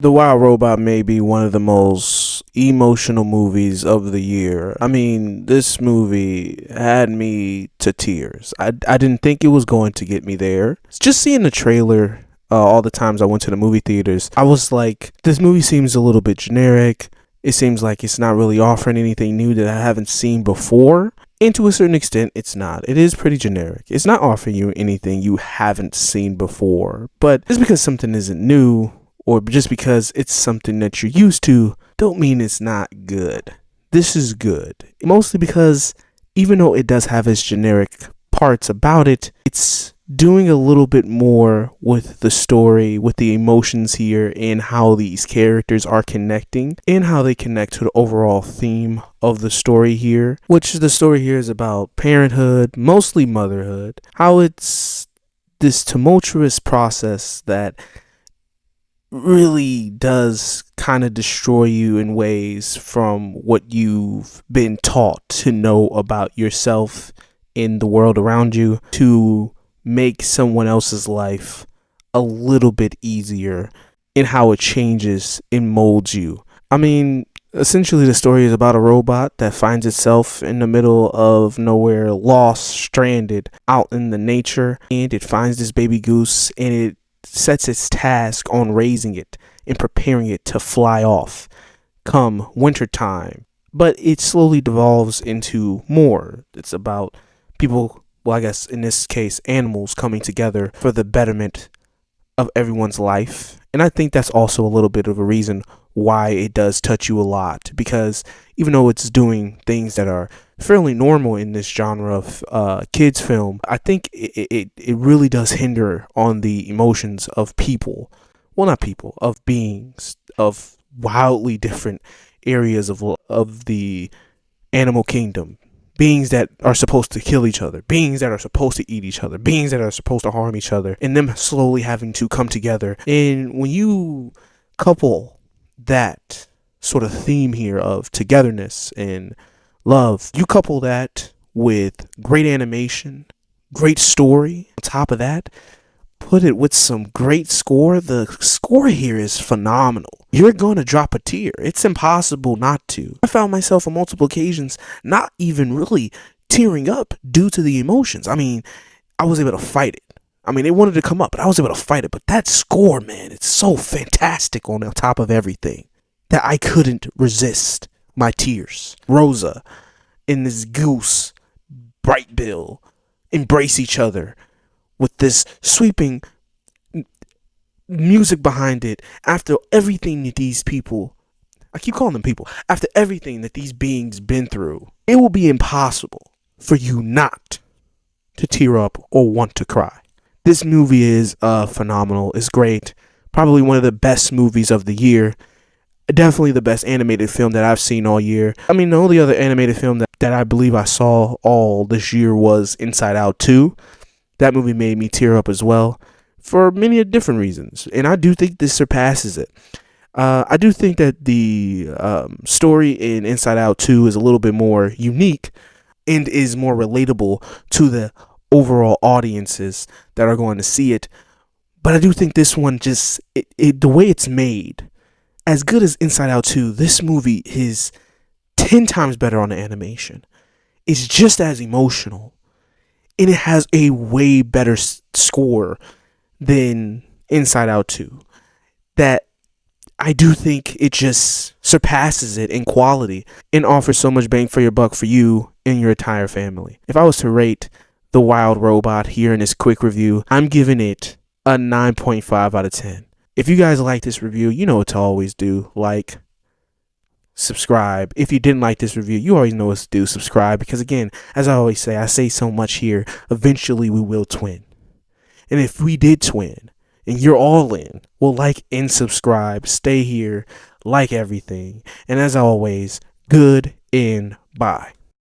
The Wild Robot may be one of the most emotional movies of the year. I mean, this movie had me to tears. I didn't think it was going to get me there. Just seeing the trailer, all the times I went to the movie theaters, I was like, this movie seems a little bit generic. It seems like it's not really offering anything new that I haven't seen before. And to a certain extent, it's not. It is pretty generic. It's not offering you anything you haven't seen before. But just because something isn't new, or just because it's something that you're used to, don't mean it's not good. This is good. Mostly because even though it does have its generic parts about it, it's doing a little bit more with the story, with the emotions here, and how these characters are connecting, and how they connect to the overall theme of the story here, which the story here is about parenthood, mostly motherhood, how it's this tumultuous process that really does kind of destroy you in ways from what you've been taught to know about yourself in the world around you, to make someone else's life a little bit easier in how it changes and molds you. I mean, essentially the story is about a robot that finds itself in the middle of nowhere, lost, stranded out in the nature, and it finds this baby goose, and it sets its task on raising it and preparing it to fly off come wintertime. But it slowly devolves into more. It's about people, well, I guess in this case, animals coming together for the betterment of everyone's life. And I think that's also a little bit of a reason why it does touch you a lot, because even though it's doing things that are fairly normal in this genre of kids film, I think it really does hinder on the emotions of people. Well, not people, of beings of wildly different areas of the animal kingdom. Beings that are supposed to kill each other, beings that are supposed to eat each other, beings that are supposed to harm each other, and them slowly having to come together. And when you couple that sort of theme here of togetherness and love, you couple that with great animation, great story, on top of that, put it with some great score. The score here is phenomenal. You're going to drop a tear. It's impossible not to. I found myself on multiple occasions not even really tearing up due to the emotions. I mean, I was able to fight it. I mean, it wanted to come up, but I was able to fight it. But that score, man, it's so fantastic on top of everything that I couldn't resist my tears. Rosa and this goose, Bright Bill, embrace each other with this sweeping music behind it. After everything that these people, I keep calling them people, after everything that these beings been through, it will be impossible for you not to tear up or want to cry. This movie is phenomenal. It's great. Probably one of the best movies of the year. Definitely the best animated film that I've seen all year. I mean, the only other animated film that I believe I saw all this year was Inside Out 2. That movie made me tear up as well for many different reasons. And I do think this surpasses it. I do think that the story in Inside Out 2 is a little bit more unique and is more relatable to the overall audiences that are going to see it. But I do think this one just, the way it's made, as good as Inside Out 2, this movie is 10 times better on the animation. It's just as emotional. And it has a way better score than Inside Out 2. That I do think it just surpasses it in quality and offers so much bang for your buck for you and your entire family. If I was to rate The Wild Robot here in this quick review, I'm giving it a 9.5 out of 10. If you guys like this review, you know what to always do. Like, subscribe. If you didn't like this review, you always know what to do. Subscribe, because again, as I always say, I say so much here, eventually we will twin. And if we did twin and you're all in, well, like and subscribe, stay here, like everything. And as always, good and bye.